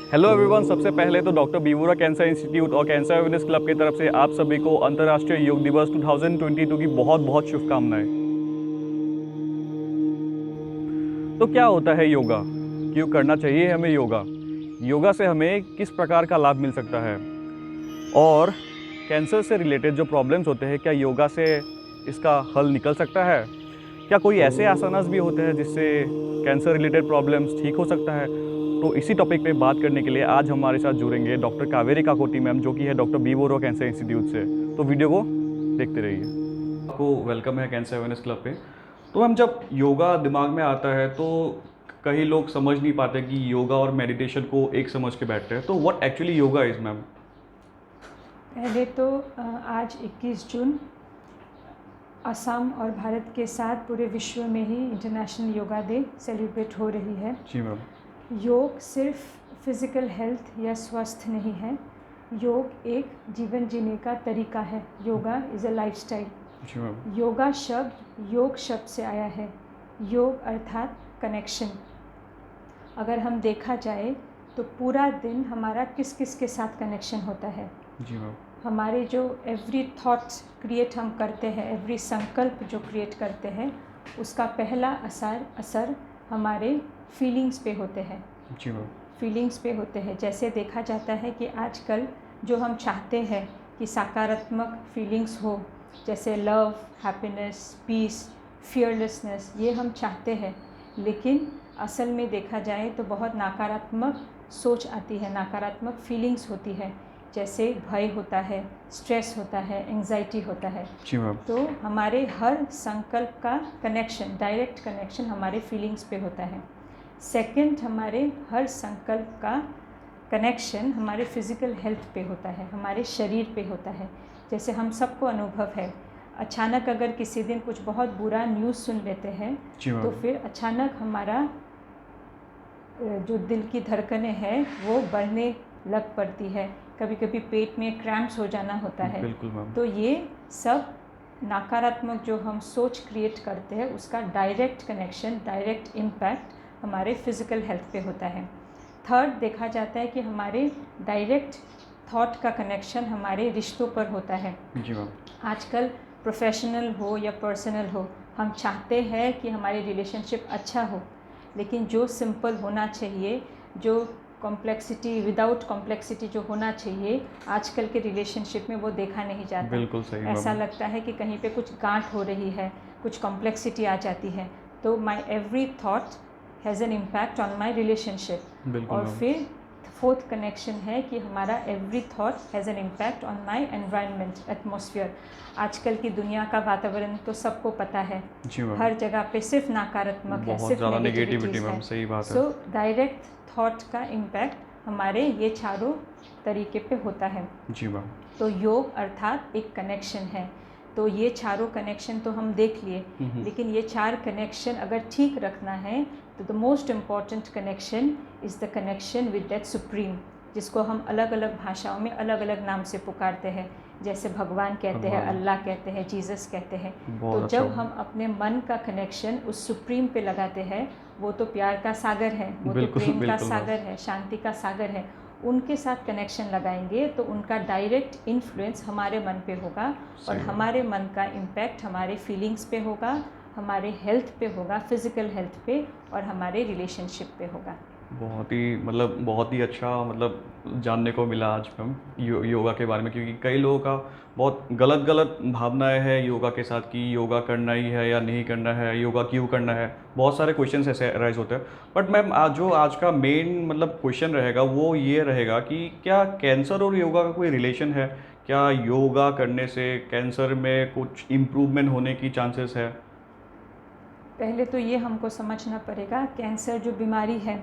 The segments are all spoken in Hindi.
हेलो एवरीवन, सबसे पहले तो डॉक्टर बीवोरा कैंसर इंस्टीट्यूट और कैंसर अवेयरनेस क्लब की तरफ से आप सभी को अंतर्राष्ट्रीय योग दिवस 2022 की बहुत बहुत शुभकामनाएं। तो क्या होता है योगा? क्यों करना चाहिए हमें योगा? योगा से हमें किस प्रकार का लाभ मिल सकता है? और कैंसर से रिलेटेड जो प्रॉब्लम्स होते हैं, क्या योगा से इसका हल निकल सकता है? क्या कोई ऐसे आसनास भी होते हैं जिससे कैंसर रिलेटेड प्रॉब्लम्स ठीक हो सकता है? तो इसी टॉपिक पे बात करने के लिए आज हमारे साथ जुड़ेंगे डॉक्टर कावेरी काकोटी मैम, जो कि है डॉक्टर बीवोरा कैंसर इंस्टीट्यूट से। तो वीडियो को देखते रहिए। आपको वेलकम है कैंसर अवेयरनेस क्लब पे। तो मैम, जब योगा दिमाग में आता है तो कई लोग समझ नहीं पाते कि योगा और मेडिटेशन को एक समझ के बैठते हैं। तो what actually yoga is ma'am? पहले तो आज 21 जून असम और भारत के साथ पूरे विश्व में ही इंटरनेशनल योगा डे सेलिब्रेट हो रही है। जी मैम। योग सिर्फ फिज़िकल हेल्थ या स्वस्थ नहीं है, योग एक जीवन जीने का तरीका है। Yoga is a lifestyle. जी मैम। योगा शब्द योग शब्द से आया है। योग अर्थात कनेक्शन। अगर हम देखा जाए तो पूरा दिन हमारा किस किस के साथ कनेक्शन होता है। जी मैम। हमारे जो एवरी थॉट्स क्रिएट हम करते हैं, एवरी संकल्प जो क्रिएट करते हैं, उसका पहला असर हमारे फीलिंग्स पे होते हैं। जी मैम। फीलिंग्स पे होते हैं। जैसे देखा जाता है कि आजकल जो हम चाहते हैं कि सकारात्मक फीलिंग्स हो, जैसे लव, हैप्पीनेस, पीस, फियरलेसनेस, ये हम चाहते हैं, लेकिन असल में देखा जाए तो बहुत नकारात्मक सोच आती है, नकारात्मक फीलिंग्स होती है। जैसे भय होता है, स्ट्रेस होता है, एंजाइटी होता है। जी मैम। तो हमारे हर संकल्प का कनेक्शन, डायरेक्ट कनेक्शन हमारे फीलिंग्स पे होता है। सेकंड, हमारे हर संकल्प का कनेक्शन हमारे फिज़िकल हेल्थ पे होता है, हमारे शरीर पे होता है। जैसे हम सबको अनुभव है, अचानक अगर किसी दिन कुछ बहुत बुरा न्यूज़ सुन लेते हैं तो फिर अचानक हमारा जो दिल की धड़कनें हैं वो बढ़ने लग पड़ती है, कभी कभी पेट में क्रैम्प्स हो जाना होता है। बिल्कुल मैम। तो ये सब नकारात्मक जो हम सोच क्रिएट करते हैं उसका डायरेक्ट कनेक्शन, डायरेक्ट इम्पैक्ट हमारे फिज़िकल हेल्थ पे होता है। थर्ड, देखा जाता है कि हमारे डायरेक्ट थॉट का कनेक्शन हमारे रिश्तों पर होता है। जी मैम। आजकल प्रोफेशनल हो या पर्सनल हो, हम चाहते हैं कि हमारी रिलेशनशिप अच्छा हो, लेकिन जो सिंपल होना चाहिए, जो कॉम्प्लेक्सिटी, विदाउट कॉम्प्लेक्सिटी जो होना चाहिए, आजकल के रिलेशनशिप में वो देखा नहीं जाता। बिल्कुल सही मैम। ऐसा लगता है कि कहीं पे कुछ गांठ हो रही है, कुछ कॉम्प्लेक्सिटी आ जाती है। तो माई every thought has an impact on my relationship. बिल्कुल और मैम। फिर फोर्थ कनेक्शन है कि हमारा every thought has an impact on my environment, atmosphere. आजकल की दुनिया का वातावरण तो सबको पता है, जी मैम। हर जगह पे सिर्फ नकारात्मक है, बहुत सिर्फ ज़्यादा नेगेटिविटी नेगेटिविटीज़ मैम, है। सही बात है। सो डायरेक्ट थॉट का इम्पैक्ट हमारे ये चारों तरीके पे होता है। जी मैम। तो योग अर्थात एक कनेक्शन है। तो ये चारों कनेक्शन तो हम देख लिए, लेकिन ये चार कनेक्शन अगर ठीक रखना है तो the most important connection is the connection with that supreme, जिसको हम अलग अलग भाषाओं में अलग अलग नाम से पुकारते हैं। जैसे भगवान कहते हैं, अल्लाह कहते हैं, जीसस कहते हैं। तो अच्छा। जब हम अपने मन का कनेक्शन उस सुप्रीम पे लगाते हैं, वो तो प्यार का सागर है, वो तो बिल्कुल प्रेम का बिल्कुल मैम। सागर है, शांति का सागर है, उनके साथ कनेक्शन लगाएंगे तो उनका डायरेक्ट इन्फ्लुएंस हमारे मन पे होगा, और सही है। हमारे मन का इम्पैक्ट हमारे फीलिंग्स पे होगा, हमारे हेल्थ पे होगा, फिज़िकल हेल्थ पे, और हमारे रिलेशनशिप पे होगा। बहुत ही अच्छा जानने को मिला आज मैम योगा के बारे में, क्योंकि कई लोगों का बहुत गलत गलत भावनाएं हैं योगा के साथ कि योगा करना ही है या नहीं करना है, योगा क्यों करना है। बहुत सारे क्वेश्चंस ऐसे राइज होते हैं। बट मैम, आज का मेन क्वेश्चन रहेगा वो ये रहेगा कि क्या कैंसर और योगा का कोई रिलेशन है? क्या योगा करने से कैंसर में कुछ इम्प्रूवमेंट होने की चांसेस है? पहले तो ये हमको समझना पड़ेगा, कैंसर जो बीमारी है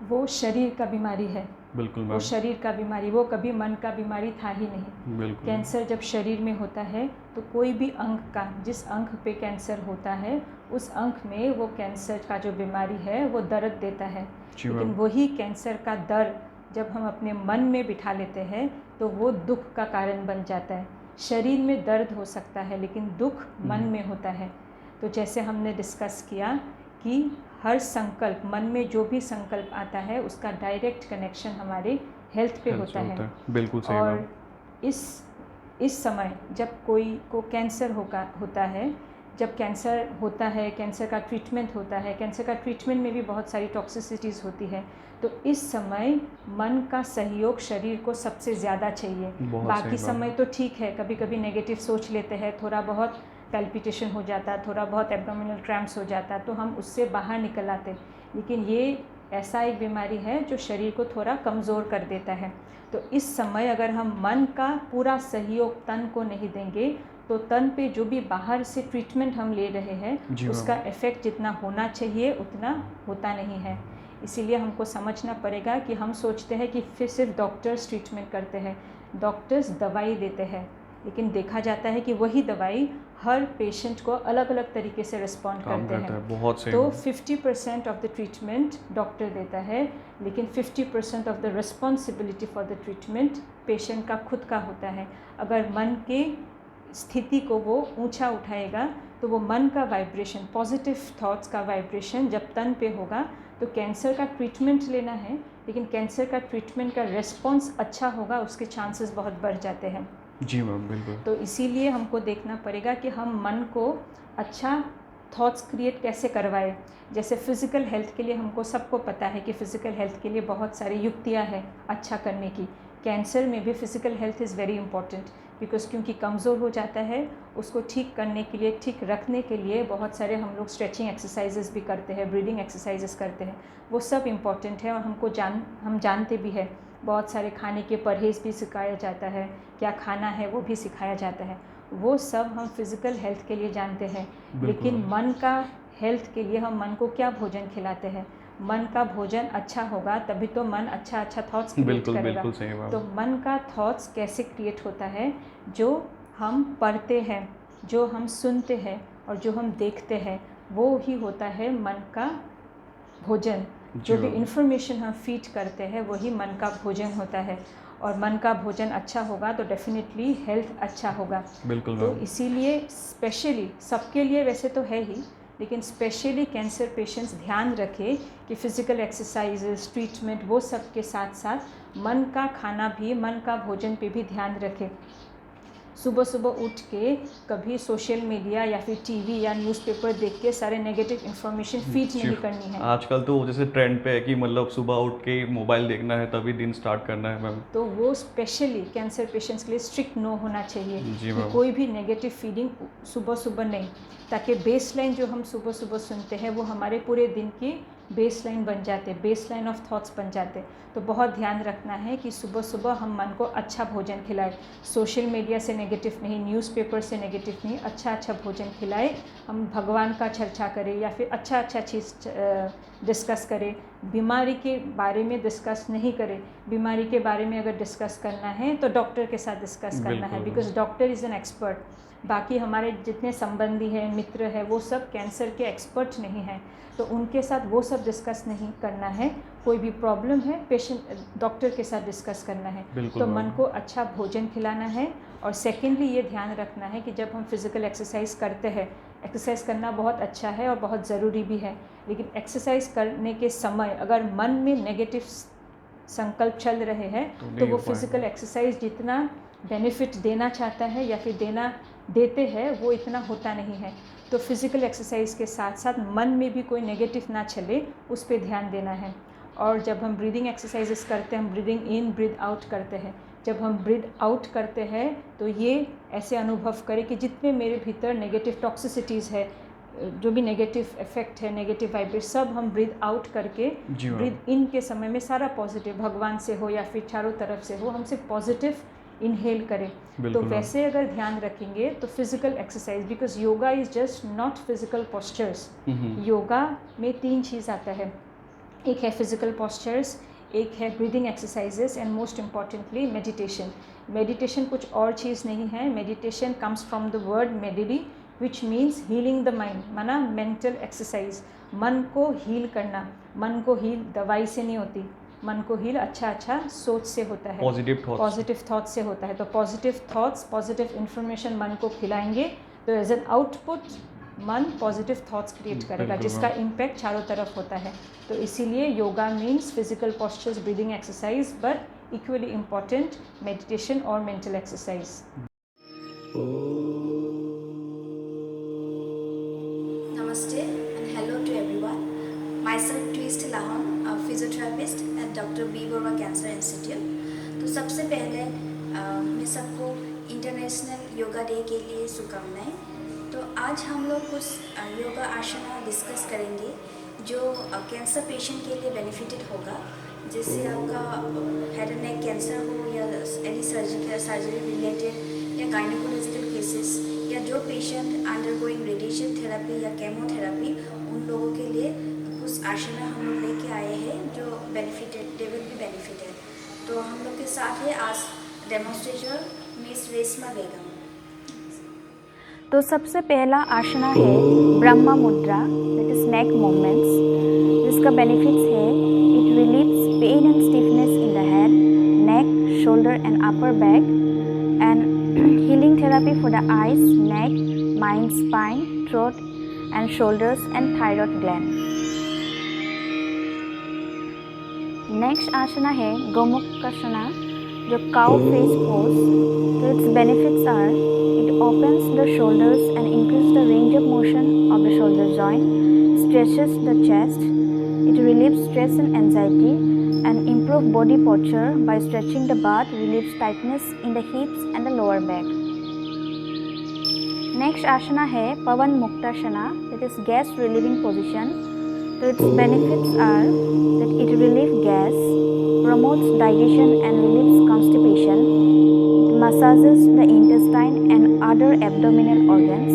वो शरीर का बीमारी है। बिल्कुल वो मैम। शरीर का बीमारी, वो कभी मन का बीमारी था ही नहीं। बिल्कुल। कैंसर जब शरीर में होता है तो कोई भी अंग का, जिस अंग पे कैंसर होता है उस अंग में वो कैंसर का जो बीमारी है वो दर्द देता है। जी लेकिन मैम। वही कैंसर का दर्द जब हम अपने मन में बिठा लेते हैं तो वो दुख का कारण बन जाता है। शरीर में दर्द हो सकता है लेकिन दुख मन में होता है। तो जैसे हमने डिस्कस किया कि हर संकल्प, मन में जो भी संकल्प आता है उसका डायरेक्ट कनेक्शन हमारे हेल्थ पे होता है। बिल्कुल सही और बात। इस समय जब कोई को कैंसर होता है, जब कैंसर होता है, कैंसर का ट्रीटमेंट होता है, कैंसर का ट्रीटमेंट में भी बहुत सारी टॉक्सिसिटीज़ होती है, तो इस समय मन का सहयोग शरीर को सबसे ज़्यादा चाहिए। बाकी समय तो ठीक है, कभी कभी नेगेटिव सोच लेते हैं, थोड़ा बहुत पैल्पिटेशन हो जाता है, थोड़ा बहुत एब्डोमिनल क्रैम्प्स हो जाता है, तो हम उससे बाहर निकल आते। लेकिन ये ऐसा एक बीमारी है जो शरीर को थोड़ा कमज़ोर कर देता है। तो इस समय अगर हम मन का पूरा सहयोग तन को नहीं देंगे तो तन पे जो भी बाहर से ट्रीटमेंट हम ले रहे हैं उसका इफ़ेक्ट जितना होना चाहिए उतना होता नहीं है। इसीलिए हमको समझना पड़ेगा कि हम सोचते हैं कि फिर सिर्फ डॉक्टर्स ट्रीटमेंट करते हैं, डॉक्टर्स दवाई देते हैं, लेकिन देखा जाता है कि वही दवाई हर पेशेंट को अलग अलग तरीके से रिस्पॉन्ड करते हैं। बहुत सही। तो 50% ऑफ द ट्रीटमेंट डॉक्टर देता है, लेकिन 50% of the responsibility for the treatment patient का खुद का होता है। अगर मन के स्थिति को वो ऊंचा उठाएगा तो वो मन का वाइब्रेशन, पॉजिटिव थॉट्स का वाइब्रेशन जब तन पे होगा तो कैंसर का ट्रीटमेंट लेना है, लेकिन कैंसर का ट्रीटमेंट का रेस्पॉन्स अच्छा होगा, उसके चांसेस बहुत बढ़ जाते हैं। जी मैम, बिल्कुल। तो इसीलिए हमको देखना पड़ेगा कि हम मन को अच्छा थॉट्स क्रिएट कैसे करवाएं। जैसे फ़िज़िकल हेल्थ के लिए हमको सबको पता है कि फ़िज़िकल हेल्थ के लिए बहुत सारी युक्तियां हैं अच्छा करने की। कैंसर में भी physical health is very important, because क्योंकि कमज़ोर हो जाता है, उसको ठीक करने के लिए, ठीक रखने के लिए बहुत सारे हम लोग स्ट्रेचिंग एक्सरसाइजेस भी करते हैं, ब्रीदिंग एक्सरसाइजेस करते हैं, वो सब इम्पॉर्टेंट है। और हम जानते भी हैं, बहुत सारे खाने के परहेज़ भी सिखाया जाता है, क्या खाना है वो भी सिखाया जाता है, वो सब हम फिज़िकल हेल्थ के लिए जानते हैं। लेकिन मन का हेल्थ के लिए हम मन को क्या भोजन खिलाते हैं? मन का भोजन अच्छा होगा तभी तो मन अच्छा थॉट्स क्रिएट करेगा। बिल्कुल सही बात। तो मन का थॉट्स कैसे क्रिएट होता है? जो हम पढ़ते हैं, जो हम सुनते हैं और जो हम देखते हैं, वो ही होता है मन का भोजन। जो भी इंफॉर्मेशन हम फीड करते हैं वही मन का भोजन होता है, और मन का भोजन अच्छा होगा तो डेफिनेटली हेल्थ अच्छा होगा। बिल्कुल। तो इसीलिए स्पेशली सबके लिए वैसे तो है ही, लेकिन स्पेशली कैंसर पेशेंट्स ध्यान रखें कि फ़िज़िकल एक्सरसाइजेस, ट्रीटमेंट, वो सब के साथ साथ मन का खाना भी, मन का भोजन पे भी ध्यान रखें। सुबह सुबह उठ के कभी सोशल मीडिया या फिर टीवी या न्यूज़पेपर देख के सारे नेगेटिव इन्फॉर्मेशन फीड नहीं करनी है। आजकल तो जैसे ट्रेंड पे है कि मतलब सुबह उठ के मोबाइल देखना है तभी दिन स्टार्ट करना है मैम। तो वो स्पेशली कैंसर पेशेंट्स के लिए स्ट्रिक्ट नो होना चाहिए कि कोई भी नेगेटिव फीडिंग सुबह सुबह नहीं, ताकि बेसलाइन जो हम सुबह सुबह सुनते हैं वो हमारे पूरे दिन की बेसलाइन बन जाते, बेसलाइन ऑफ थॉट्स बन जाते। तो बहुत ध्यान रखना है कि सुबह सुबह हम मन को अच्छा भोजन खिलाएं, सोशल मीडिया से नेगेटिव नहीं, न्यूज़पेपर से नेगेटिव नहीं, अच्छा भोजन खिलाएं। हम भगवान का चर्चा करें या फिर अच्छा चीज़ डिस्कस करें। बीमारी के बारे में डिस्कस नहीं करें। बीमारी के बारे में अगर डिस्कस करना है तो डॉक्टर के साथ डिस्कस करना है, because doctor is an expert. बाकी हमारे जितने संबंधी हैं, मित्र हैं, वो सब कैंसर के एक्सपर्ट नहीं हैं, तो उनके साथ वो सब डिस्कस नहीं करना है। कोई भी प्रॉब्लम है पेशेंट डॉक्टर के साथ डिस्कस करना है। तो मन को अच्छा भोजन खिलाना है। और सेकेंडली ये ध्यान रखना है कि जब हम फिज़िकल एक्सरसाइज करते हैं, एक्सरसाइज करना बहुत अच्छा है और बहुत ज़रूरी भी है, लेकिन एक्सरसाइज करने के समय अगर मन में नेगेटिव संकल्प चल रहे हैं तो वो फिज़िकल एक्सरसाइज जितना बेनिफिट देना चाहता है या फिर देते हैं वो इतना होता नहीं है। तो फिज़िकल एक्सरसाइज के साथ साथ मन में भी कोई नेगेटिव ना चले, उस पर ध्यान देना है। और जब हम ब्रीदिंग एक्सरसाइजेस करते हैं, हम ब्रीदिंग इन ब्रीद आउट करते हैं, जब हम ब्रीद आउट करते हैं तो ये ऐसे अनुभव करें कि जितने मेरे भीतर नेगेटिव टॉक्सिसिटीज़ है, जो भी नेगेटिव इफेक्ट है, नेगेटिव वाइब्रेशन, सब हम ब्रीद आउट करके ब्रीद इन के समय में सारा पॉजिटिव, भगवान से हो या फिर चारों तरफ से हो, हम सिर्फ पॉजिटिव इनहेल करें। तो वैसे अगर ध्यान रखेंगे तो physical exercise, because yoga is just not physical postures. Yoga में 3 चीज़ आता है, एक है फिज़िकल पोस्चर्स, एक है breathing exercises and most importantly meditation. Meditation कुछ और चीज़ नहीं है। Meditation comes from the word मेडिडी which means healing the mind, माना मेंटल एक्सरसाइज, मन को हील करना। मन को हील दवाई से नहीं होती, मन को हील अच्छा सोच से होता है, पॉजिटिव थॉट्स से होता है। तो पॉजिटिव थॉट्स, पॉजिटिव इन्फॉर्मेशन मन को खिलाएंगे तो एज एन आउटपुट मन पॉजिटिव थॉट्स क्रिएट करेगा, बिल्कुल जिसका मैम। इम्पैक्ट चारों तरफ होता है। तो इसीलिए yoga means physical postures, breathing exercise, but equally important meditation और mental exercise. Namaste and hello to everyone. Myself Twist Lahon, a physiotherapist at Dr. B. Borwa Cancer Institute. तो सबसे पहले मैं सबको इंटरनेशनल योगा डे के लिए शुभकामनाएं। तो आज हम लोग कुछ योगा आसना डिस्कस करेंगे जो कैंसर पेशेंट के लिए बेनिफिटेड होगा। जैसे आपका हेड एंड नेक कैंसर हो या एनी सर्जरी रिलेटेड या गायनेकोलॉजिकल केसेस या जो पेशेंट अंडरगोइंग रेडिएशन थेरेपी या केमोथेरेपी, उन लोगों के लिए कुछ आसना हम लोग लेके आए हैं जो benefited, they will be benefited. तो हम लोग के साथ है आज डेमोन्स्ट्रेटर मिस रेशमा बेगम। तो सबसे पहला आसना है Brahma mudra, that is neck movements, जिसका बेनिफिट्स है it relieves pain and stiffness in the head, neck, shoulder and upper back, and healing therapy for the eyes, neck, mind, spine, throat and shoulders and thyroid gland. Next asana है गोमुखासना, जो काउ फेस पोज। तो its benefits are it opens the shoulders and increases the range of motion of the shoulder joint, stretches the chest, it relieves stress and anxiety and improve body posture by stretching the butt, relieves tightness in the hips and the lower back. Next asana है Pawanmuktasana, it is gas relieving position. तो its benefits are that it relieve gas, promotes digestion and relieves constipation, it massages the intestine and other abdominal organs,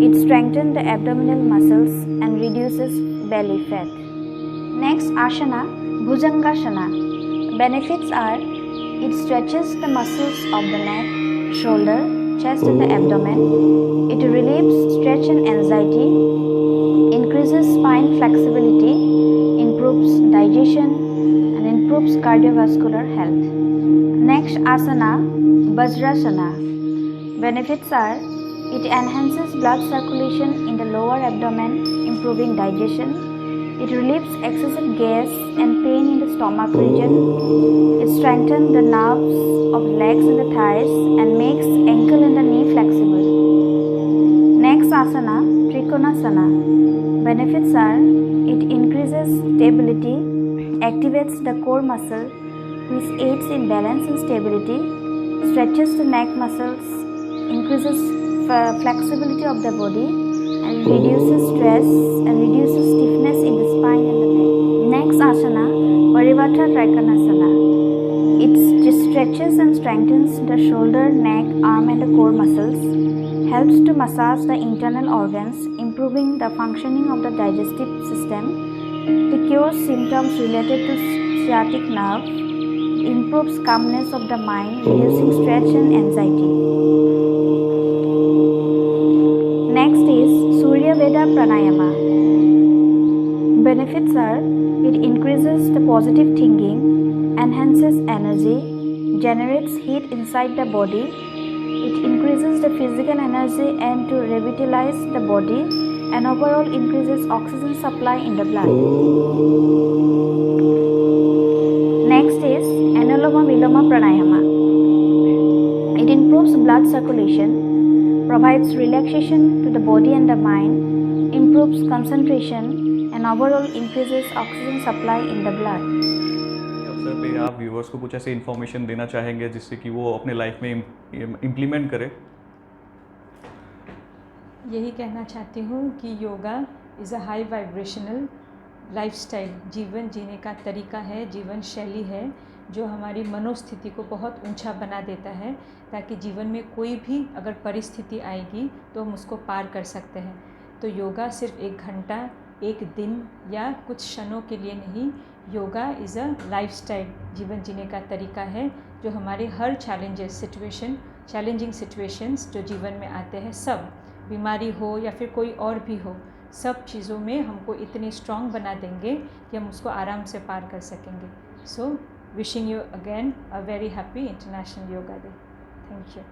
it strengthens the abdominal muscles and reduces belly fat. Next asana, Bhujangasana. Benefits are it stretches the muscles of the neck, shoulder, chest and the abdomen. It relieves stress and anxiety, increases spine flexibility, improves digestion and improves cardiovascular health. Next asana, Vajrasana. Benefits are it enhances blood circulation in the lower abdomen, improving digestion. It relieves excessive gas and pain in the stomach region. It strengthens the nerves of legs and the thighs and makes ankle and the knee flexible. Next asana, Trikonasana. Benefits are it increases stability, activates the core muscle which aids in balance and stability, stretches the neck muscles, increases flexibility of the body and reduces stress and reduces stiffness in the spine and the neck. Next asana, Parivarta Trikonasana. It stretches and strengthens the shoulder, neck, arm and the core muscles, helps to massage the internal organs, improving the functioning of the digestive system. It cures symptoms related to sciatic nerve, improves calmness of the mind, reducing stress and anxiety. Next is Surya Veda Pranayama. Benefits are it increases the positive thinking, enhances energy, generates heat inside the body, it increases the physical energy and to revitalize the body and overall increases oxygen supply in the blood. Next is Anuloma Viloma Pranayama. It improves blood circulation, provides relaxation to the body and the mind, improves concentration and overall increases oxygen supply in the blood. अवसर पे आप व्यूअर्स को कुछ ऐसे इन्फॉर्मेशन देना चाहेंगे जिससे कि वो अपने लाइफ में इम्प्लीमेंट करें? यही कहना चाहती हूँ कि yoga is a high vibrational lifestyle, जीवन जीने का तरीका है, जीवन शैली है जो हमारी मनोस्थिति को बहुत ऊंचा बना देता है, ताकि जीवन में कोई भी अगर परिस्थिति आएगी तो हम उसको पार कर सकते हैं। तो योगा सिर्फ 1 घंटा, 1 दिन या कुछ क्षणों के लिए नहीं, योगा इज़ अ लाइफस्टाइल, जीवन जीने का तरीका है जो हमारे हर चैलेंजिंग सिचुएशंस जो जीवन में आते हैं, सब बीमारी हो या फिर कोई और भी हो, सब चीज़ों में हमको इतने स्ट्रॉन्ग बना देंगे कि हम उसको आराम से पार कर सकेंगे। So wishing you again a very happy international yoga day. Thank you.